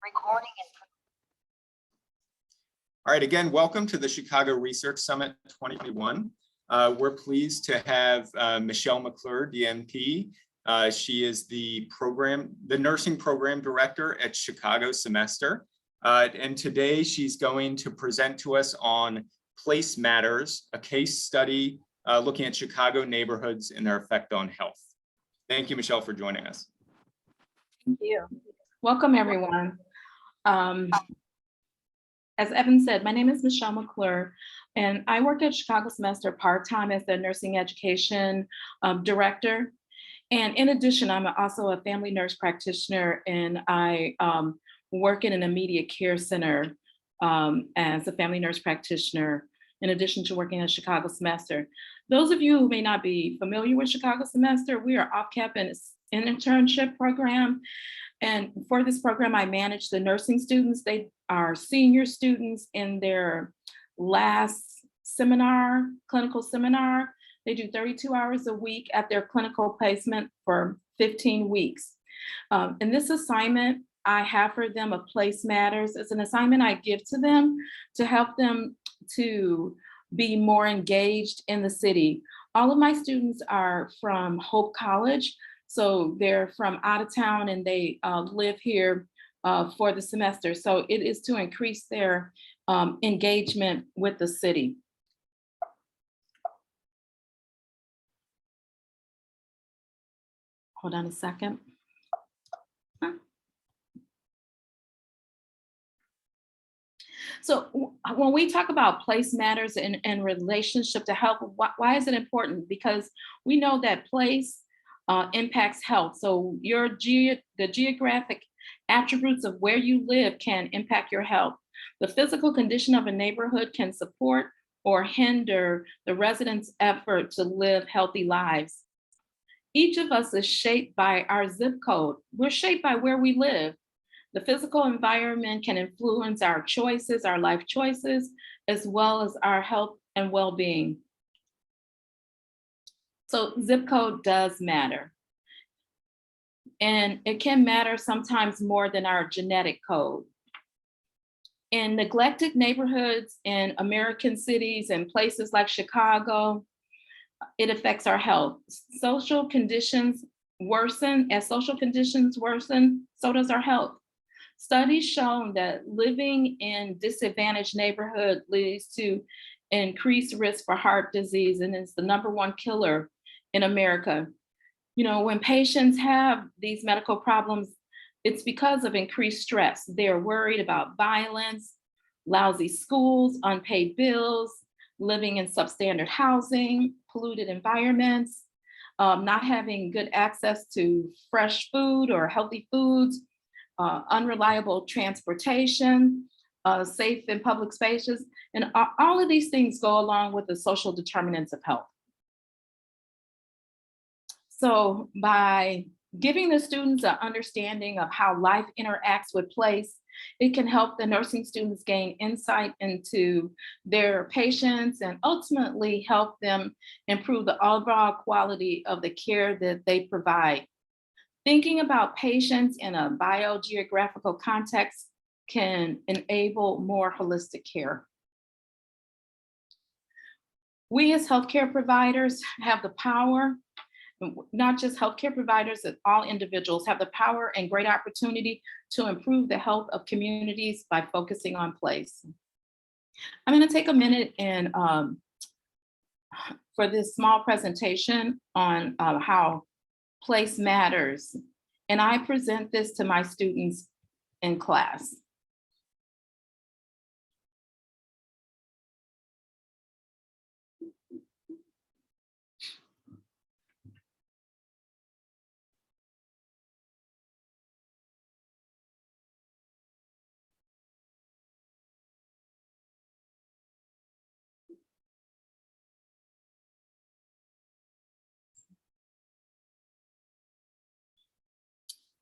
Recording in. All right, again, welcome to the Chicago Research Summit 2021. We're pleased to have Michelle McClure, DNP. She is the nursing program director at Chicago Semester. And today she's going to present to us on Place Matters, a case study looking at Chicago neighborhoods and their effect on health. Thank you, Michelle, for joining us. Thank you. Welcome, everyone. As Evan said, my name is Michelle McClure, and I work at Chicago Semester part-time as the nursing education director. And in addition, I'm also a family nurse practitioner, and I work in an immediate care center as a family nurse practitioner, in addition to working at Chicago Semester. Those of you who may not be familiar with Chicago Semester, we are off-campus internship program. And for this program, I manage the nursing students. They are senior students in their last seminar, clinical seminar. They do 32 hours a week at their clinical placement for 15 weeks. In this assignment I have for them of Place Matters, it's an assignment I give to them to help them to be more engaged in the city. All of my students are from Hope College. So they're from out of town and they live here for the semester. So it is to increase their engagement with the city. Hold on a second. So when we talk about place matters and relationship to health, why is it important? Because we know that place impacts health. So the geographic attributes of where you live can impact your health. The physical condition of a neighborhood can support or hinder the residents' effort to live healthy lives. Each of us is shaped by our zip code. We're shaped by where we live. The physical environment can influence our choices, our life choices, as well as our health and well-being. So zip code does matter. And it can matter sometimes more than our genetic code. In neglected neighborhoods in American cities and places like Chicago, it affects our health. Social conditions worsen. As social conditions worsen, so does our health. Studies show that living in disadvantaged neighborhood leads to increased risk for heart disease, and it's the #1 killer in America. You know, when patients have these medical problems, it's because of increased stress. They're worried about violence, lousy schools, unpaid bills, living in substandard housing, polluted environments, not having good access to fresh food or healthy foods, unreliable transportation, safe and public spaces. And all of these things go along with the social determinants of health. So by giving the students an understanding of how life interacts with place, it can help the nursing students gain insight into their patients and ultimately help them improve the overall quality of the care that they provide. Thinking about patients in a biogeographical context can enable more holistic care. We as healthcare providers have the power, not just healthcare providers, but all individuals have the power and great opportunity to improve the health of communities by focusing on place. I'm going to take a minute and for this small presentation on how place matters. And I present this to my students in class.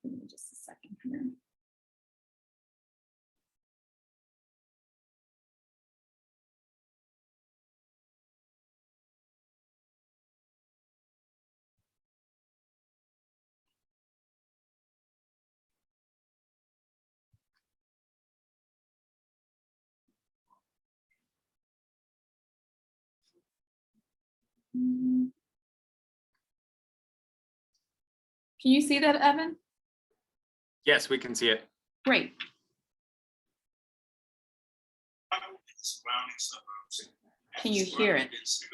Give me just a second here. Can you see that, Evan? Yes, we can see it. Great. Surrounding suburbs. Can you hear it?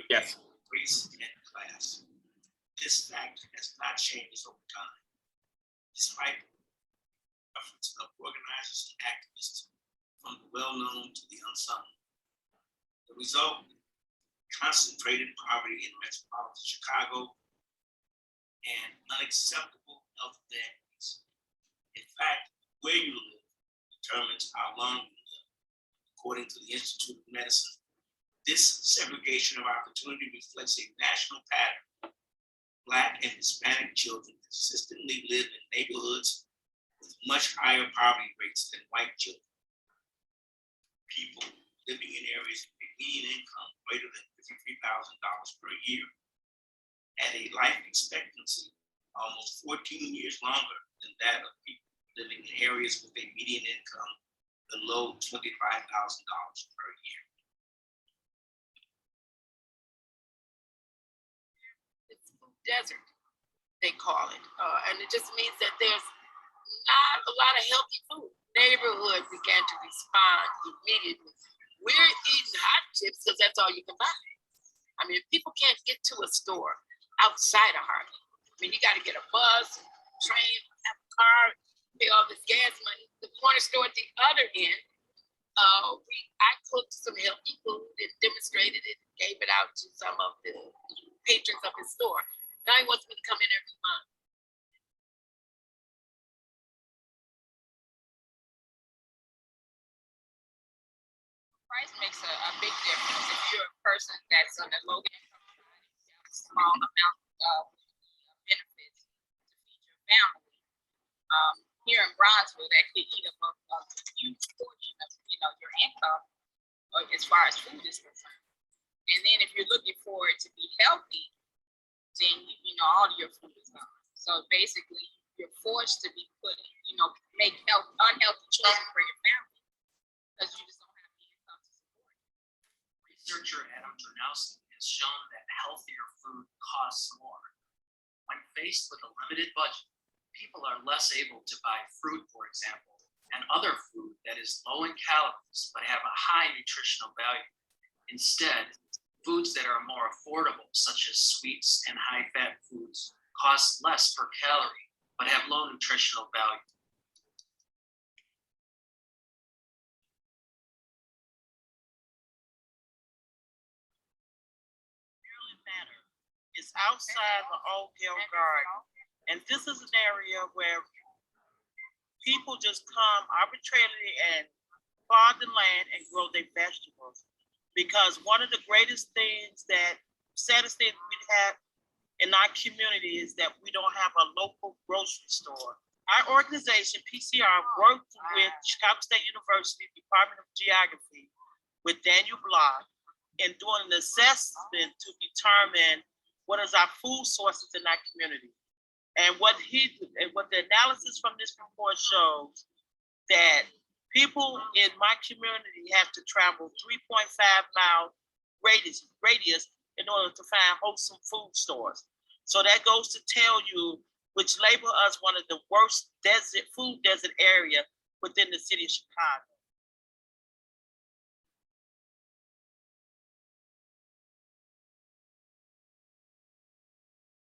Yes. Race and class. This fact has not changed over time, despite efforts of organizers and activists from the well-known to the unsung. The result: concentrated poverty in metropolitan Chicago and unacceptable health inequities. In fact, where you live determines how long you live. According to the Institute of Medicine, this segregation of opportunity reflects a national pattern. Black and Hispanic children consistently live in neighborhoods with much higher poverty rates than white children. People living in areas with median income greater than $53,000 per year at a life expectancy almost 14 years longer than that of people living in areas with a median income below $25,000 per year. It's food desert, they call it. And it just means that there's not a lot of healthy food. Neighborhood began to respond immediately. We're eating hot chips because that's all you can buy. I mean, people can't get to a store outside of Harlem. I mean, you got to get a bus, train, have a car, pay all this gas money. The corner store at the other end, I cooked some healthy food and demonstrated it, gave it out to some of the patrons of his store. Now he wants me to come in every month. Price makes a big difference. If you're a person that's on a low income, small amount of benefits to feed your family. Here in Bronzeville, that could eat up a huge portion of your income, as far as food is concerned. And then if you're looking for it to be healthy, then all of your food is gone. So basically, you're forced to be make unhealthy choices for your family because you just don't have the income to support it. Researcher Adam Drnowski has shown that healthier food costs more. When faced with a limited budget, people are less able to buy fruit, for example, and other food that is low in calories but have a high nutritional value. Instead, foods that are more affordable, such as sweets and high-fat foods, cost less per calorie but have low nutritional value. Manor is outside the Old Hill Garden. And this is an area where people just come arbitrarily and farm the land and grow their vegetables. Because one of the greatest things saddest thing we have in our community is that we don't have a local grocery store. Our organization, PCR, worked with Chicago State University Department of Geography with Daniel Block in doing an assessment to determine what is our food sources in our community. And what the analysis from this report shows that people in my community have to travel 3.5 mile radius in order to find wholesome food stores. So that goes to tell you, which label us one of the worst food desert area within the city of Chicago.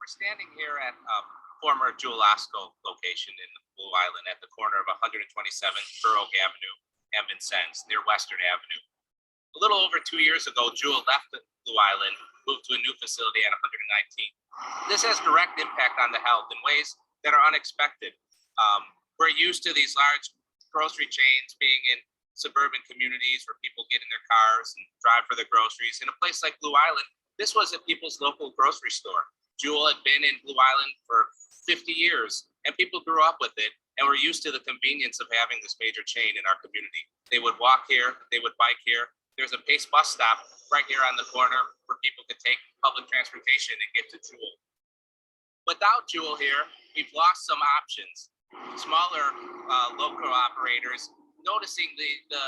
We're standing here at former Jewel Osco location in Blue Island at the corner of 127th Burroke Avenue and Vincennes near Western Avenue. A little over 2 years ago, Jewel left Blue Island, moved to a new facility at 119. This has direct impact on the health in ways that are unexpected. We're used to these large grocery chains being in suburban communities where people get in their cars and drive for their groceries. In a place like Blue Island, this was a people's local grocery store. Jewel had been in Blue Island for 50 years, and people grew up with it and were used to the convenience of having this major chain in our community. They would walk here, they would bike here. There's a Pace bus stop right here on the corner where people could take public transportation and get to Jewel. Without Jewel here, we've lost some options. Smaller local operators noticing the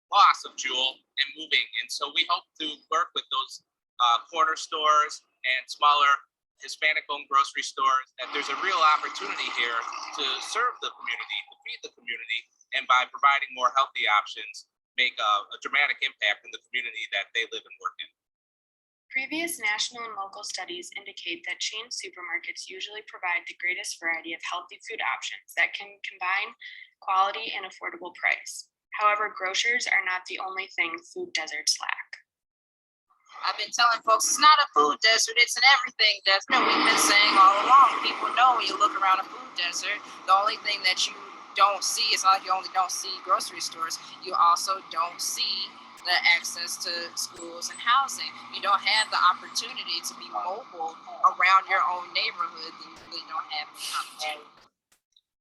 loss of Jewel and moving. And so we hope to work with those corner stores and smaller Hispanic-owned grocery stores, that there's a real opportunity here to serve the community, to feed the community, and by providing more healthy options, make a dramatic impact in the community that they live and work in. Previous national and local studies indicate that chain supermarkets usually provide the greatest variety of healthy food options that can combine quality and affordable price. However, grocers are not the only thing food deserts lack. I've been telling folks it's not a food desert, it's an everything desert. You know, we've been saying all along, people know when you look around a food desert, the only thing that you don't see, it's not like you only don't see grocery stores, you also don't see the access to schools and housing. You don't have the opportunity to be mobile around your own neighborhood, then you really don't have any opportunity.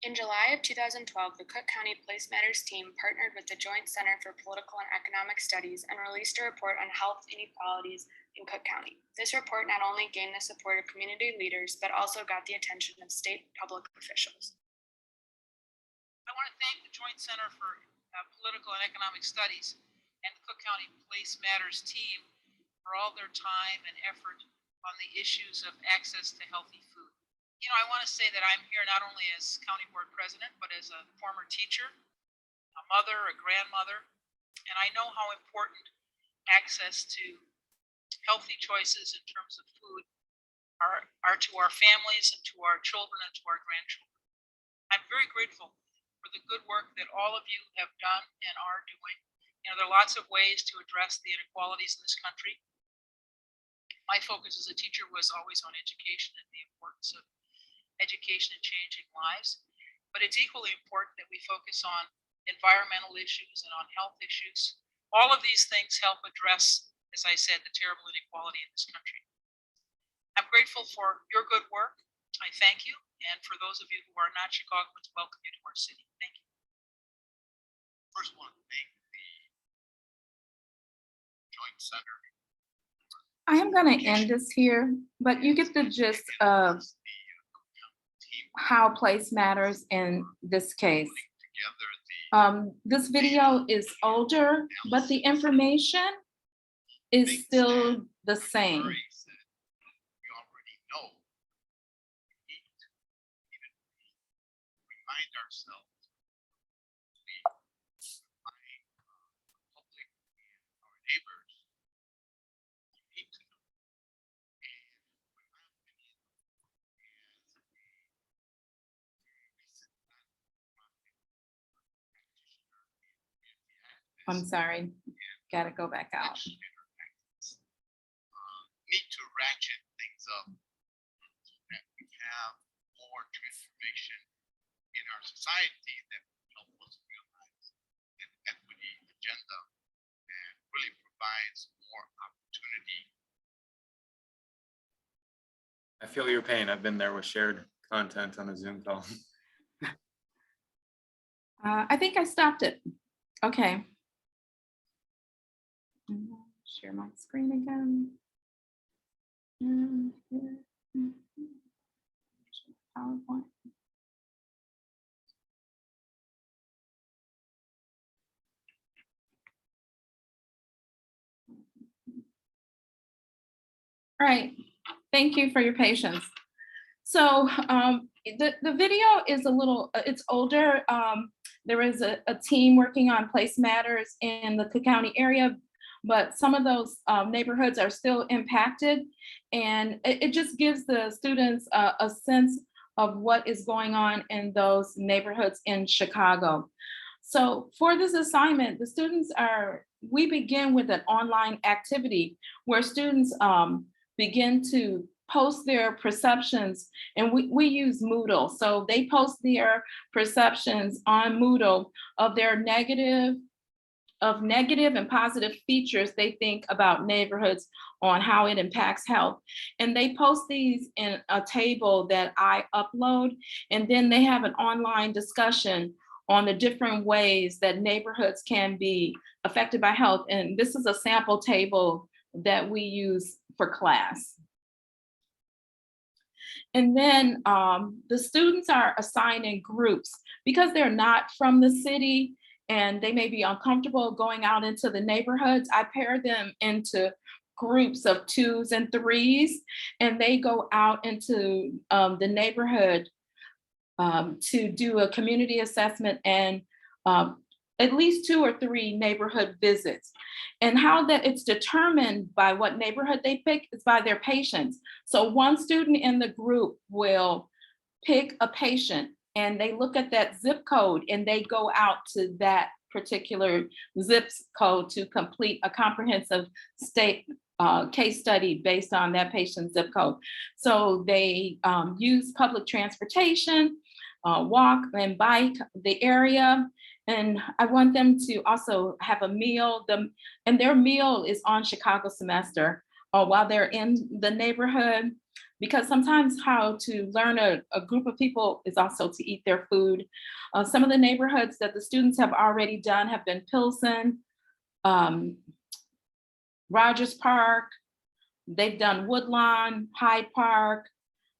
In July of 2012, the Cook County Place Matters team partnered with the Joint Center for Political and Economic Studies and released a report on health inequalities in Cook County. This report not only gained the support of community leaders, but also got the attention of state public officials. I want to thank the Joint Center for Political and Economic Studies and the Cook County Place Matters team for all their time and effort on the issues of access to healthy food. You know, I want to say that I'm here not only as county board president, but as a former teacher, a mother, a grandmother, and I know how important access to healthy choices in terms of food are to our families and to our children and to our grandchildren. I'm very grateful for the good work that all of you have done and are doing. You know, there are lots of ways to address the inequalities in this country. My focus as a teacher was always on education and the importance of education in changing lives. But it's equally important that we focus on environmental issues and on health issues. All of these things help address, as I said, the terrible inequality in this country. I'm grateful for your good work. I thank you. And for those of you who are not Chicagoans, welcome you to our city. Thank you. First one, thank the Joint Center. I am going to end this here, but you get the gist of how place matters in this case. This video is older, but the information is still the same. We already know. We need to even remind ourselves. We remind the public and our neighbors. We need to know. And in my opinion, as a recent practitioner in community access, I'm sorry, got to go back out. Need to ratchet things up so that we have more transformation in our society that will help us realize an equity agenda and really provides more opportunity. I feel your pain. I've been there with shared content on a Zoom call. I think I stopped it. Okay. Share my screen again. PowerPoint. All right, thank you for your patience. So the video is a little, it's older. There is a team working on place matters in the Cook County area, but some of those neighborhoods are still impacted. And it just gives the students a sense of what is going on in those neighborhoods in Chicago. So for this assignment, the students we begin with an online activity where students begin to post their perceptions, and we use Moodle. So they post their perceptions on Moodle of their negative and positive features they think about neighborhoods on how it impacts health. And they post these in a table that I upload, and then they have an online discussion on the different ways that neighborhoods can be affected by health. And this is a sample table that we use for class. And then the students are assigned in groups because they're not from the city and they may be uncomfortable going out into the neighborhoods. I pair them into groups of 2s and 3s, and they go out into the neighborhood to do a community assessment and at least 2 or 3 neighborhood visits. And how that it's determined by what neighborhood they pick is by their patients. So one student in the group will pick a patient and they look at that zip code and they go out to that particular zip code to complete a comprehensive state case study based on that patient's zip code. So they use public transportation, walk and bike the area. And I want them to also have a meal. And their meal is on Chicago semester while they're in the neighborhood, because sometimes how to learn a group of people is also to eat their food. Some of the neighborhoods that the students have already done have been Pilsen, Rogers Park, they've done Woodlawn, Hyde Park,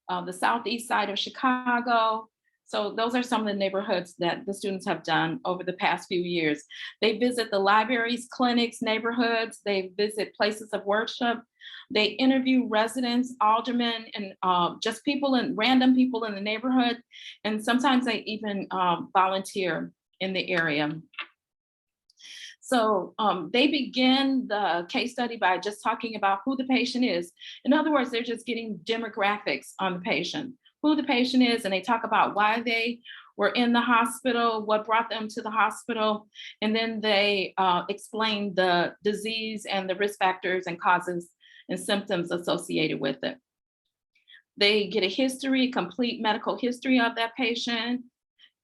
the southeast side of Chicago. So those are some of the neighborhoods that the students have done over the past few years. They visit the libraries, clinics, neighborhoods, they visit places of worship, they interview residents, aldermen, and just people and random people in the neighborhood. And sometimes they even volunteer in the area. So they begin the case study by just talking about who the patient is. In other words, they're just getting demographics on the patient, who the patient is, and they talk about why they were in the hospital, what brought them to the hospital, and then they explain the disease and the risk factors and causes and symptoms associated with it. They get a history, complete medical history of that patient.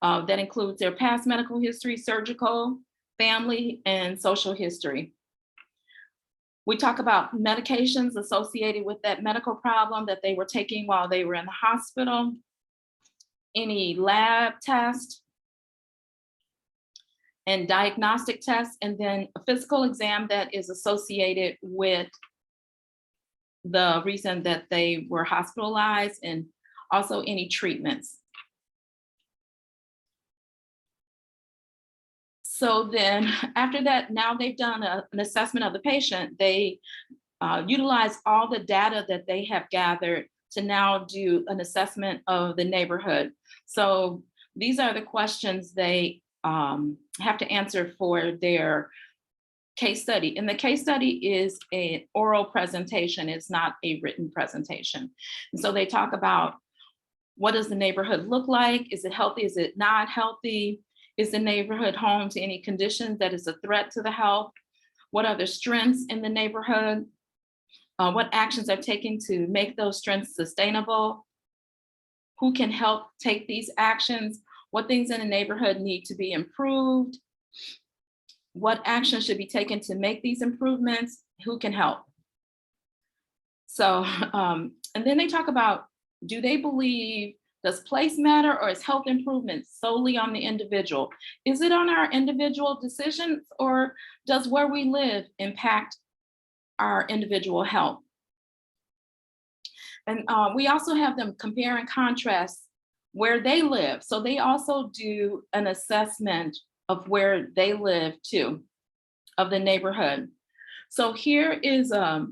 That includes their past medical history, surgical, family, and social history. We talk about medications associated with that medical problem that they were taking while they were in the hospital, any lab tests and diagnostic tests, and then a physical exam that is associated with the reason that they were hospitalized, and also any treatments. So then after that, now they've done an assessment of the patient, they utilize all the data that they have gathered to now do an assessment of the neighborhood. So these are the questions they have to answer for their case study. And the case study is an oral presentation, it's not a written presentation. And so they talk about, what does the neighborhood look like? Is it healthy? Is it not healthy? Is the neighborhood home to any conditions that is a threat to the health? What are the strengths in the neighborhood? What actions are taken to make those strengths sustainable? Who can help take these actions? What things in the neighborhood need to be improved? What action should be taken to make these improvements? Who can help? So, and then they talk about, do they believe, does place matter, or is health improvement solely on the individual? Is it on our individual decisions, or does where we live impact our individual health? And we also have them compare and contrast where they live. So they also do an assessment of where they live too, of the neighborhood. So here is a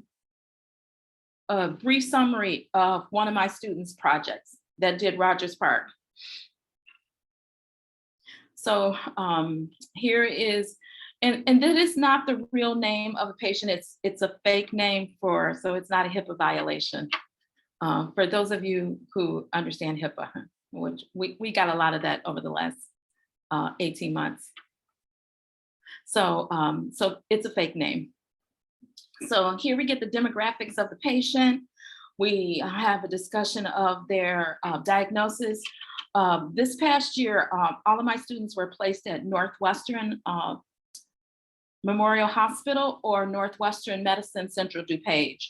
brief summary of one of my students' projects that did Rogers Park. So here is, and that is not the real name of a patient, it's a fake name so it's not a HIPAA violation. For those of you who understand HIPAA, which we got a lot of that over the last 18 months. So, so it's a fake name. So here we get the demographics of the patient. We have a discussion of their diagnosis. This past year, all of my students were placed at Northwestern Memorial Hospital or Northwestern Medicine Central DuPage.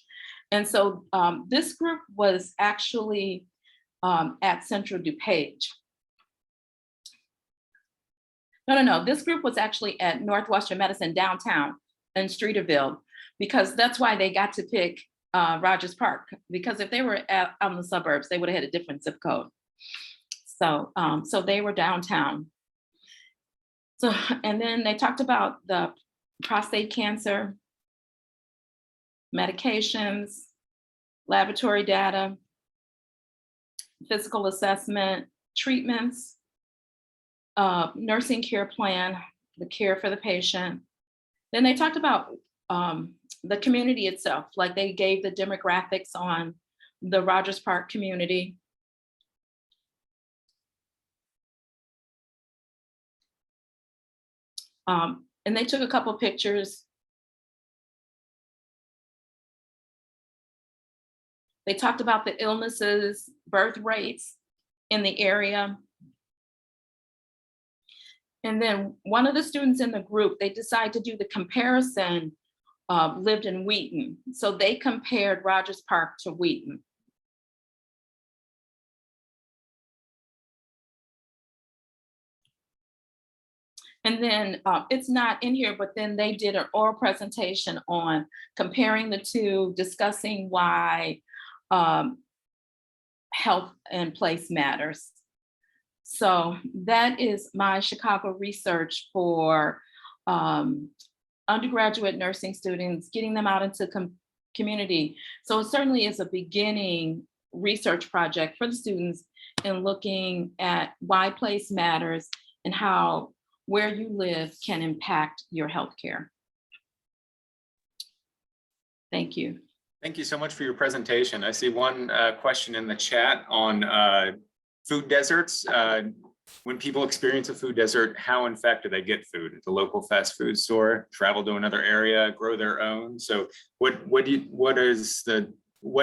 And so this group was actually at Central DuPage. No, this group was actually at Northwestern Medicine downtown in Streeterville, because that's why they got to pick Rogers Park, because if they were out in the suburbs, they would have had a different zip code. So, so they were downtown. So, and then they talked about the prostate cancer. medications, laboratory data, physical assessment, treatments, nursing care plan, the care for the patient. Then they talked about the community itself, like they gave the demographics on the Rogers Park community. And they took a couple pictures. They talked about the illnesses, birth rates in the area. And then one of the students in the group, they decided to do the comparison, lived in Wheaton. So they compared Rogers Park to Wheaton. And then it's not in here, but then they did an oral presentation on comparing the two, discussing why health and place matters. So that is my Chicago research for undergraduate nursing students, getting them out into community. So it certainly is a beginning research project for the students in looking at why place matters and how where you live can impact your healthcare. Thank you. Thank you so much for your presentation. I see one question in the chat on food deserts. When people experience a food desert, how in fact do they get food? At the local fast food store, travel to another area, grow their own? So what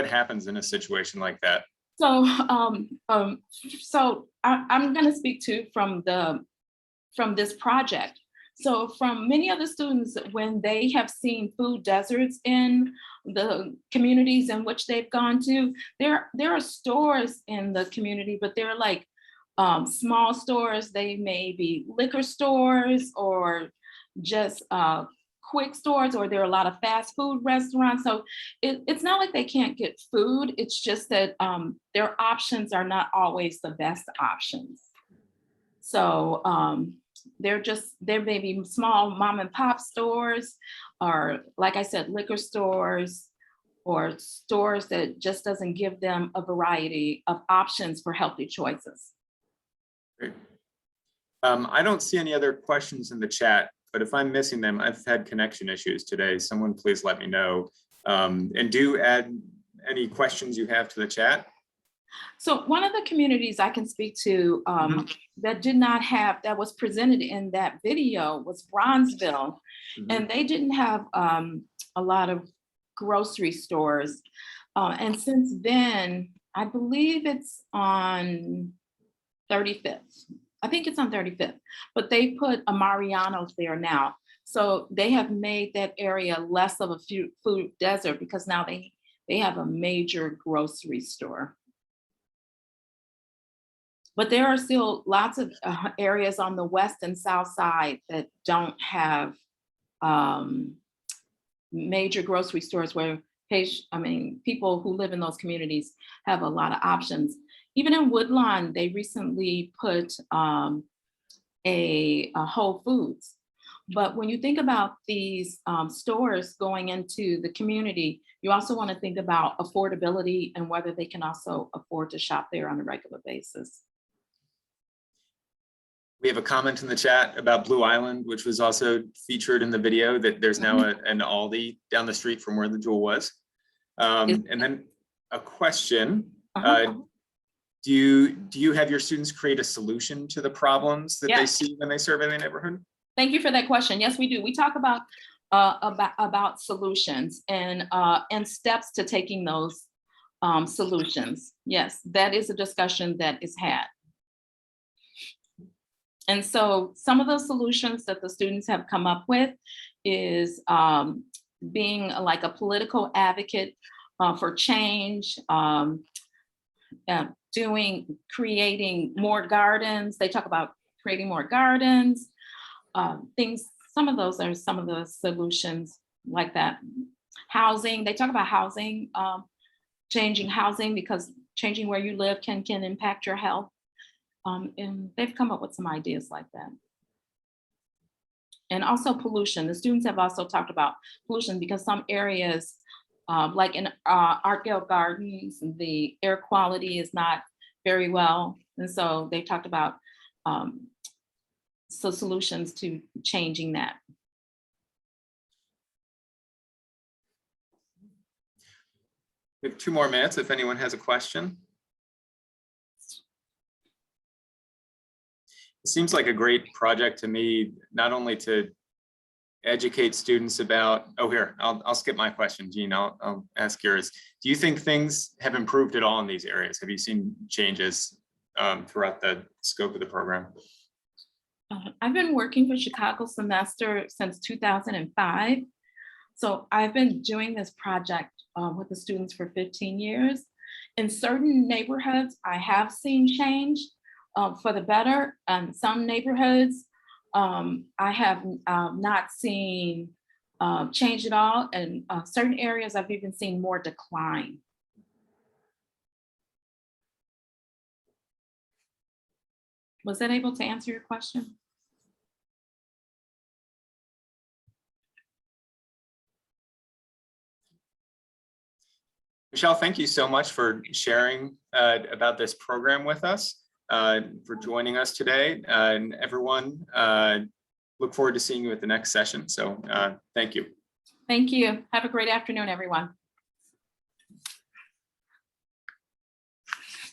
happens in a situation like that? So I'm going to speak to from this project. So from many other students, when they have seen food deserts in the communities in which they've gone to, there are stores in the community, but they're like small stores. They may be liquor stores or just quick stores, or there are a lot of fast food restaurants. So it's not like they can't get food. It's just that their options are not always the best options. So there may be small mom and pop stores, or like I said, liquor stores, or stores that just doesn't give them a variety of options for healthy choices. Great. I don't see any other questions in the chat, but if I'm missing them, I've had connection issues today. Someone please let me know. And do add any questions you have to the chat. So one of the communities I can speak to that did not have, that was presented in that video was Bronzeville. And they didn't have a lot of grocery stores. And since then, I believe it's on 35th. I think it's on 35th, but they put a Mariano's there now. So they have made that area less of a food desert because now they have a major grocery store. But there are still lots of areas on the west and south side that don't have major grocery stores where people who live in those communities have a lot of options. Even in Woodlawn, they recently put a Whole Foods. But when you think about these stores going into the community, you also want to think about affordability and whether they can also afford to shop there on a regular basis. We have a comment in the chat about Blue Island, which was also featured in the video, that there's now an Aldi down the street from where the Jewel was. And then a question, do you have your students create a solution to the problems that they see when they survey the neighborhood? Thank you for that question. Yes, we do. We talk about solutions and steps to taking those solutions. Yes, that is a discussion that is had. And so some of those solutions that the students have come up with is being like a political advocate for change, creating more gardens. They talk about creating more gardens, some of those are some of the solutions like that. Housing, they talk about housing, changing housing because changing where you live can impact your health. And they've come up with some ideas like that. And also pollution. The students have also talked about pollution because some areas Like in Artdale Gardens, the air quality is not very well. And so they talked about solutions to changing that. We have 2 more minutes if anyone has a question. It seems like a great project to me, not only to educate students about, oh, here, I'll skip my question, Jean, I'll ask yours. Do you think things have improved at all in these areas? Have you seen changes throughout the scope of the program? I've been working for Chicago Semester since 2005. So I've been doing this project with the students for 15 years. In certain neighborhoods, I have seen change for the better. Some neighborhoods, I have not seen change at all. And certain areas, I've even seen more decline. Was that able to answer your question? Michelle, thank you so much for sharing about this program with us, for joining us today. And everyone, look forward to seeing you at the next session. So thank you. Thank you. Have a great afternoon, everyone.